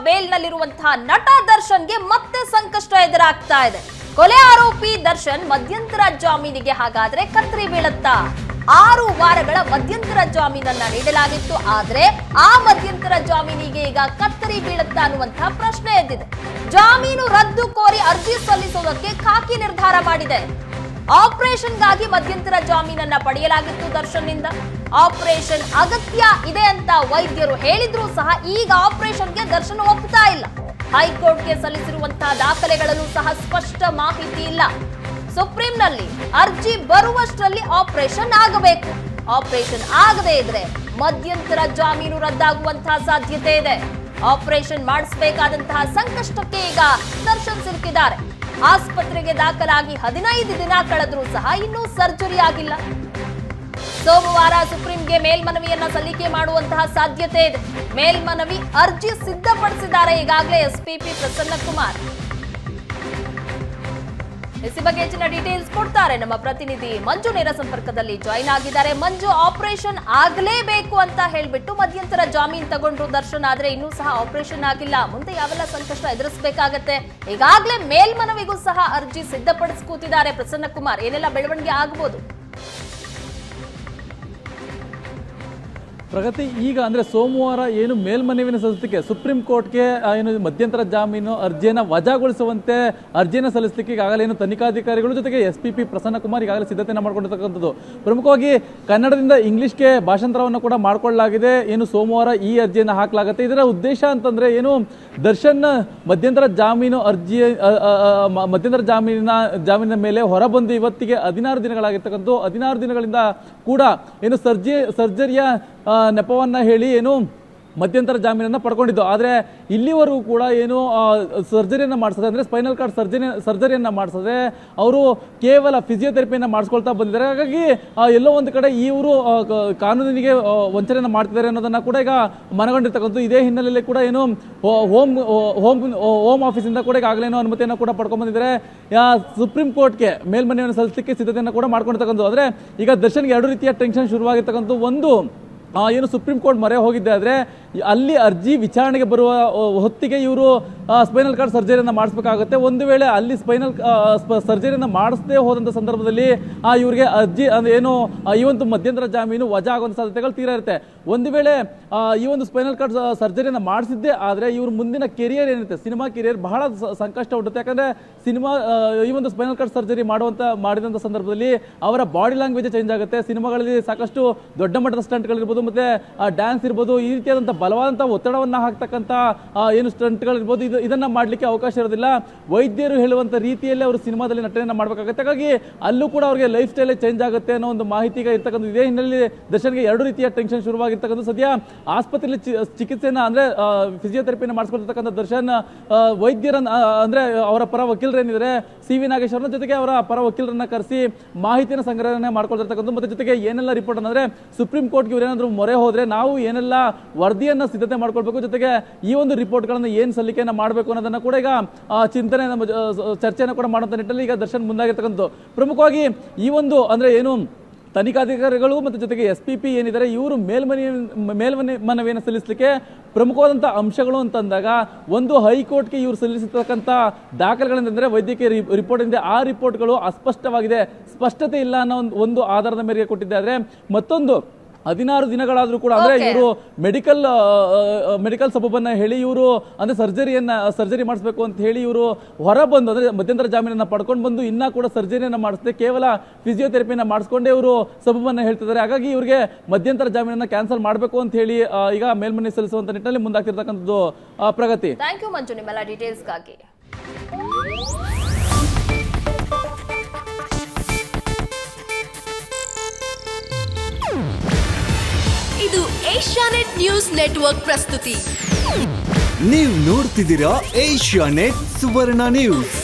ಬೇಲ್ನಲ್ಲಿರುವಂತಹ ನಟ ದರ್ಶನ್ಗೆ ಮತ್ತೆ ಸಂಕಷ್ಟ ಎದುರಾಗ್ತಾ ಇದೆ. ಕೊಲೆ ಆರೋಪಿ ದರ್ಶನ್ ಮಧ್ಯಂತರ ಜಾಮೀನಿಗೆ ಹಾಗಾದ್ರೆ ಕತ್ರಿ ಬೀಳುತ್ತಾ? 6 ವಾರಗಳ ಮಧ್ಯಂತರ ಜಾಮೀನನ್ನ ನೀಡಲಾಗಿತ್ತು. ಆದ್ರೆ ಆ ಮಧ್ಯಂತರ ಜಾಮೀನಿಗೆ ಈಗ ಕತ್ತರಿ ಬೀಳುತ್ತಾ ಅನ್ನುವಂತಹ ಪ್ರಶ್ನೆ ಎದ್ದಿದೆ. ಜಾಮೀನು ರದ್ದು ಕೋರಿ ಅರ್ಜಿ ಸಲ್ಲಿಸುವುದಕ್ಕೆ ಖಾಕಿ ನಿರ್ಧಾರ ಮಾಡಿದೆ. ಆಪರೇಷನ್ಗಾಗಿ ಮಧ್ಯಂತರ ಜಾಮೀನನ್ನ ಪಡೆಯಲಾಗಿತ್ತು ದರ್ಶನ್ನಿಂದ. ಆಪರೇಷನ್ ಅಗತ್ಯ ಇದೆ ಅಂತ ವೈದ್ಯರು ಹೇಳಿದ್ರು ಸಹ ಈಗ ಆಪರೇಷನ್ಗೆ ದರ್ಶನ್ ಒಪ್ಪುತ್ತಾ ಇಲ್ಲ. ಹೈಕೋರ್ಟ್ಗೆ ಸಲ್ಲಿಸಿರುವಂತಹ ದಾಖಲೆಗಳಲ್ಲೂ ಸಹ ಸ್ಪಷ್ಟ ಮಾಹಿತಿ ಇಲ್ಲ. ಸುಪ್ರೀಂನಲ್ಲಿ ಅರ್ಜಿ ಬರುವಷ್ಟರಲ್ಲಿ ಆಪರೇಷನ್ ಆಗಬೇಕು. ಆಪರೇಷನ್ ಆಗದೇ ಇದ್ರೆ ಮಧ್ಯಂತರ ಜಾಮೀನು ರದ್ದಾಗುವಂತಹ ಸಾಧ್ಯತೆ ಇದೆ. ಆಪರೇಷನ್ ಮಾಡಿಸಬೇಕಾದಂತಹ ಸಂಕಷ್ಟಕ್ಕೆ ಈಗ ದರ್ಶನ್ ಸಿಲುಕಿದ್ದಾರೆ. ಆಸ್ಪತ್ರೆಗೆ ದಾಖಲಾಗಿ 15 ದಿನ ಕಳೆದ್ರೂ ಸಹ ಇನ್ನೂ ಸರ್ಜರಿ ಆಗಿಲ್ಲ. ಸೋಮವಾರ ಸುಪ್ರೀಂಗೆ ಮೇಲ್ಮನವಿಯನ್ನ ಸಲ್ಲಿಕೆ ಮಾಡುವಂತಹ ಸಾಧ್ಯತೆ ಇದೆ. ಮೇಲ್ಮನವಿ ಅರ್ಜಿ ಸಿದ್ಧಪಡಿಸಿದ್ದಾರೆ ಈಗಾಗಲೇ ಎಸ್ಪಿಪಿ ಪ್ರಸನ್ನ ಕುಮಾರ್. ಇಸಿ ಬಗ್ಗೆ ಹೆಚ್ಚಿನ ಡೀಟೇಲ್ಸ್ ಕೊಡ್ತಾರೆ ನಮ್ಮ ಪ್ರತಿನಿಧಿ ಮಂಜು. ನೇರ ಸಂಪರ್ಕದಲ್ಲಿ ಜಾಯಿನ್ ಆಗಿದ್ದಾರೆ. ಮಂಜು, ಆಪರೇಷನ್ ಆಗಲೇಬೇಕು ಅಂತ ಹೇಳ್ಬಿಟ್ಟು ಮಧ್ಯಂತರ ಜಾಮೀನು ತಗೊಂಡ್ರು ದರ್ಶನ್, ಆದ್ರೆ ಇನ್ನೂ ಸಹ ಆಪರೇಷನ್ ಆಗಿಲ್ಲ. ಮುಂದೆ ಯಾವೆಲ್ಲ ಸಂಕಷ್ಟ ಎದುರಿಸಬೇಕಾಗತ್ತೆ? ಈಗಾಗಲೇ ಮೇಲ್ಮನವಿಗೂ ಸಹ ಅರ್ಜಿ ಸಿದ್ಧಪಡಿಸಿ ಕೂತಿದ್ದಾರೆ ಪ್ರಸನ್ನ ಕುಮಾರ್. ಏನೆಲ್ಲ ಬೆಳವಣಿಗೆ ಆಗಬಹುದು? ಪ್ರಗತಿ, ಈಗ ಅಂದರೆ ಸೋಮವಾರ ಏನು ಮೇಲ್ಮನವಿನ ಸಲ್ಲಿಸಲಿಕ್ಕೆ ಸುಪ್ರೀಂ ಕೋರ್ಟ್ಗೆ ಏನು ಮಧ್ಯಂತರ ಜಾಮೀನು ಅರ್ಜಿಯನ್ನು ವಜಾಗೊಳಿಸುವಂತೆ ಅರ್ಜಿಯನ್ನು ಸಲ್ಲಿಸಲಿಕ್ಕೆ ಈಗಾಗಲೇ ಏನು ತನಿಖಾಧಿಕಾರಿಗಳು ಜೊತೆಗೆ ಎಸ್ಪಿಪಿ ಪ್ರಸನ್ನ ಕುಮಾರ್ ಈಗಾಗಲೇ ಸಿದ್ಧತೆಯನ್ನು ಮಾಡಿಕೊಂಡಿರ್ತಕ್ಕಂಥದ್ದು. ಪ್ರಮುಖವಾಗಿ ಕನ್ನಡದಿಂದ ಇಂಗ್ಲಿಷ್ಗೆ ಭಾಷಾಂತರವನ್ನು ಕೂಡ ಮಾಡಿಕೊಳ್ಳಲಾಗಿದೆ. ಏನು ಸೋಮವಾರ ಈ ಅರ್ಜಿಯನ್ನು ಹಾಕಲಾಗುತ್ತೆ. ಇದರ ಉದ್ದೇಶ ಅಂತಂದರೆ ಏನು, ದರ್ಶನ್ ಮಧ್ಯಂತರ ಜಾಮೀನು ಅರ್ಜಿ ಮಧ್ಯಂತರ ಜಾಮೀನಿನ ಮೇಲೆ ಹೊರಬಂದು ಇವತ್ತಿಗೆ 16 ದಿನಗಳಾಗಿರ್ತಕ್ಕಂಥ 16 ದಿನಗಳಿಂದ ಕೂಡ ಏನು ಸರ್ಜರಿಯ ನೆಪವನ್ನ ಹೇಳಿ ಏನು ಮಧ್ಯಂತರ ಜಾಮೀನನ್ನು ಪಡ್ಕೊಂಡಿದ್ದು. ಆದರೆ ಇಲ್ಲಿವರೆಗೂ ಕೂಡ ಏನು ಸರ್ಜರಿಯನ್ನು ಮಾಡಿಸದೆ, ಅಂದರೆ ಸ್ಪೈನಲ್ ಕಾರ್ಡ್ ಸರ್ಜರಿಯನ್ನು ಮಾಡಿಸದೆ ಅವರು ಕೇವಲ ಫಿಸಿಯೋಥೆರಪಿಯನ್ನು ಮಾಡಿಸ್ಕೊಳ್ತಾ ಬಂದಿದ್ದಾರೆ. ಹಾಗಾಗಿ ಎಲ್ಲೋ ಒಂದು ಕಡೆ ಇವರು ಕಾನೂನಿಗೆ ವಂಚನೆಯನ್ನು ಮಾಡ್ತಿದ್ದಾರೆ ಅನ್ನೋದನ್ನು ಕೂಡ ಈಗ ಮನಗೊಂಡಿರ್ತಕ್ಕಂಥದ್ದು. ಇದೇ ಹಿನ್ನೆಲೆಯಲ್ಲಿ ಕೂಡ ಏನು ಹೋಮ್ ಆಫೀಸಿಂದ ಕೂಡ ಈಗಾಗಲೇ ಅನುಮತಿಯನ್ನು ಕೂಡ ಪಡ್ಕೊಂಡು ಬಂದಿದ್ದಾರೆ. ಸುಪ್ರೀಂ ಕೋರ್ಟ್ಗೆ ಮೇಲ್ಮನವಿಯನ್ನು ಸಲ್ಲಿಸಲಿಕ್ಕೆ ಸಿದ್ಧತೆಯನ್ನು ಕೂಡ ಮಾಡ್ಕೊಂಡಿರ್ತಕ್ಕಂಥದ್ದು. ಅಂದರೆ ಈಗ ದರ್ಶನ್ಗೆ 2 ರೀತಿಯ ಟೆನ್ಷನ್ ಶುರುವಾಗಿರ್ತಕ್ಕಂಥದ್ದು. ಒಂದು, ಏನು ಸುಪ್ರೀಂ ಕೋರ್ಟ್ ಮೊರೆ ಹೋಗಿದ್ದೆ ಆದರೆ ಅಲ್ಲಿ ಅರ್ಜಿ ವಿಚಾರಣೆಗೆ ಬರುವ ಹೊತ್ತಿಗೆ ಇವರು ಸ್ಪೈನಲ್ ಕಾರ್ಡ್ ಸರ್ಜರಿಯನ್ನು ಮಾಡಿಸ್ಬೇಕಾಗುತ್ತೆ. ಒಂದು ವೇಳೆ ಅಲ್ಲಿ ಸರ್ಜರಿಯನ್ನು ಮಾಡಿಸದೇ ಹೋದಂಥ ಸಂದರ್ಭದಲ್ಲಿ ಇವರಿಗೆ ಅರ್ಜಿ ಏನು ಈ ಒಂದು ಮಧ್ಯಂತರ ಜಾಮೀನು ವಜಾ ಆಗುವಂಥ ಸಾಧ್ಯತೆಗಳು ತೀರಾ ಇರುತ್ತೆ. ಒಂದು ವೇಳೆ ಈ ಒಂದು ಸ್ಪೈನಲ್ ಕಾರ್ಡ್ ಸರ್ಜರಿಯನ್ನು ಮಾಡಿಸಿದ್ದೇ ಆದರೆ ಇವ್ರ ಮುಂದಿನ ಕೆರಿಯರ್ ಏನಿರುತ್ತೆ, ಸಿನಿಮಾ ಕೆರಿಯರ್ ಬಹಳ ಸಂಕಷ್ಟ ಉಂಟುತ್ತೆ. ಯಾಕಂದರೆ ಈ ಒಂದು ಸ್ಪೈನಲ್ ಕಾರ್ಡ್ ಸರ್ಜರಿ ಮಾಡಿದಂಥ ಸಂದರ್ಭದಲ್ಲಿ ಅವರ ಬಾಡಿ ಲ್ಯಾಂಗ್ವೇಜ್ ಚೇಂಜ್ ಆಗುತ್ತೆ. ಸಿನಿಮಾಗಳಲ್ಲಿ ಸಾಕಷ್ಟು ದೊಡ್ಡ ಮಟ್ಟದ ಸ್ಟಂಟ್ಗಳಿರ್ಬೋದು, ಮತ್ತೆ ಡ್ಯಾನ್ಸ್ ಇರ್ಬೋದು, ಈ ರೀತಿಯಾದಂಥ ಬಲವಾದಂಥ ಒತ್ತಡವನ್ನು ಹಾಕ್ತಕ್ಕಂಥ ಏನು ಸ್ಟಂಟ್ಗಳಿರ್ಬೋದು, ಇದನ್ನ ಮಾಡಲಿಕ್ಕೆ ಅವಕಾಶ ಇರೋದಿಲ್ಲ. ವೈದ್ಯರು ಹೇಳುವಂಥ ರೀತಿಯಲ್ಲಿ ಅವರು ಸಿನಿಮಾದಲ್ಲಿ ನಟನೆಯನ್ನು ಮಾಡಬೇಕಾಗುತ್ತೆ. ಹಾಗಾಗಿ ಅಲ್ಲೂ ಕೂಡ ಅವರಿಗೆ ಲೈಫ್ ಸ್ಟೈಲೇ ಚೇಂಜ್ ಆಗುತ್ತೆ ಅನ್ನೋ ಒಂದು ಮಾಹಿತಿ ಇರ್ತಕ್ಕಂಥ. ಇದೇ ಹಿನ್ನೆಲೆಯಲ್ಲಿ ದರ್ಶನ್ಗೆ 2 ರೀತಿಯ ಟೆನ್ಷನ್ ಶುರುವಾಗಿರ್ತಕ್ಕಂಥ. ಸದ್ಯ ಆಸ್ಪತ್ರೆಯಲ್ಲಿ ಚಿಕಿತ್ಸೆಯನ್ನು ಅಂದರೆ ಫಿಸಿಯೋಥೆರಪಿಯನ್ನು ಮಾಡಿಸ್ಕೊಳ್ತಕ್ಕಂಥ ದರ್ಶನ್ ವೈದ್ಯರನ್ನ ಅಂದರೆ ಅವರ ಪರ ವಕೀಲರೇನಿದ್ದಾರೆ CV ನಾಗೇಶ್ವರನ ಜೊತೆಗೆ ಅವರ ಪರ ವಕೀಲರನ್ನ ಕರೆಸಿ ಮಾಹಿತಿಯನ್ನು ಸಂಗ್ರಹಣೆ ಮಾಡ್ಕೊಳ್ತಿರ್ತಕ್ಕಂಥ. ಮತ್ತೆ ಜೊತೆಗೆ ಏನೆಲ್ಲ ರಿಪೋರ್ಟ್ ಅಂದರೆ ಸುಪ್ರೀಂ ಕೋರ್ಟ್ಗೆ ಇವರೇನಾದರೂ ಮೊರೆ ಹೋದ್ರೆ ನಾವು ಏನೆಲ್ಲ ವರದಿಯನ್ನು ಸಿದ್ಧತೆ ಮಾಡ್ಕೊಳ್ಬೇಕು, ಜೊತೆಗೆ ಈ ಒಂದು ರಿಪೋರ್ಟ್ಗಳನ್ನು ಏನು ಸಲ್ಲಿಕೆಯನ್ನು ಮಾಡಬೇಕು ಅನ್ನೋದನ್ನ ಕೂಡ ಈಗ ಚಿಂತನೆ ಚರ್ಚೆಯನ್ನು ಕೂಡ ಮಾಡುವಂಥ ನಿಟ್ಟಿನಲ್ಲಿ ಈಗ ದರ್ಶನ್ ಮುಂದಾಗಿರ್ತಕ್ಕಂಥದ್ದು. ಪ್ರಮುಖವಾಗಿ ಈ ಒಂದು ಅಂದರೆ ಏನು ತನಿಖಾಧಿಕಾರಿಗಳು ಮತ್ತು ಜೊತೆಗೆ SPP ಏನಿದ್ದಾರೆ ಇವರು ಮೇಲ್ಮನವಿಯನ್ನು ಸಲ್ಲಿಸಲಿಕ್ಕೆ ಪ್ರಮುಖವಾದಂಥ ಅಂಶಗಳು ಅಂತಂದಾಗ, ಒಂದು ಹೈಕೋರ್ಟ್ಗೆ ಇವರು ಸಲ್ಲಿಸತಕ್ಕಂಥ ದಾಖಲೆಗಳಂತಂದರೆ ವೈದ್ಯಕೀಯ ರಿಪೋರ್ಟ್ ಇದೆ. ಆ ರಿಪೋರ್ಟ್ಗಳು ಅಸ್ಪಷ್ಟವಾಗಿದೆ, ಸ್ಪಷ್ಟತೆ ಇಲ್ಲ ಅನ್ನೋ ಒಂದು ಆಧಾರದ ಮೇರೆಗೆ ಕೊಟ್ಟಿದೆ. ಆದರೆ ಮತ್ತೊಂದು 16 ದಿನಗಳಾದರೂ ಕೂಡ ಅಂದರೆ ಇವರು ಮೆಡಿಕಲ್ ಸಬಬನ್ನ ಹೇಳಿ ಇವರು ಅಂದರೆ ಸರ್ಜರಿ ಮಾಡಿಸ್ಬೇಕು ಅಂತ ಹೇಳಿ ಇವರು ಹೊರಬಂದು ಅಂದರೆ ಮಧ್ಯಂತರ ಜಾಮೀನನ್ನು ಪಡ್ಕೊಂಡು ಬಂದು ಇನ್ನೂ ಕೂಡ ಸರ್ಜರಿಯನ್ನು ಮಾಡಿಸದೆ ಕೇವಲ ಫಿಸಿಯೋಥೆರಪಿಯನ್ನು ಮಾಡಿಸ್ಕೊಂಡೇ ಇವರು ಸಬಬನ್ನು ಹೇಳ್ತಿದ್ದಾರೆ. ಹಾಗಾಗಿ ಇವರಿಗೆ ಮಧ್ಯಂತರ ಜಾಮೀನನ್ನು ಕ್ಯಾನ್ಸಲ್ ಮಾಡಬೇಕು ಅಂತ ಹೇಳಿ ಈಗ ಮೇಲ್ಮನವಿ ಸಲ್ಲಿಸುವಂತ ನಿಟ್ಟಿನಲ್ಲಿ ಮುಂದಾಗ್ತಿರ್ತಕ್ಕಂಥದ್ದು. ಪ್ರಗತಿ, ಥ್ಯಾಂಕ್ ಯು ಮಂಜು ನಿಮ್ಮೆಲ್ಲ ಡೀಟೇಲ್ಸ್ಗಾಗಿ. ಇದು ಏಷ್ಯಾನೆಟ್ ನ್ಯೂಸ್ ನೆಟ್ವರ್ಕ್ ಪ್ರಸ್ತುತಿ. ನೀವು ನೋಡ್ತಿದ್ದೀರಾ ಏಷ್ಯಾನೆಟ್ ಸುವರ್ಣ ನ್ಯೂಸ್.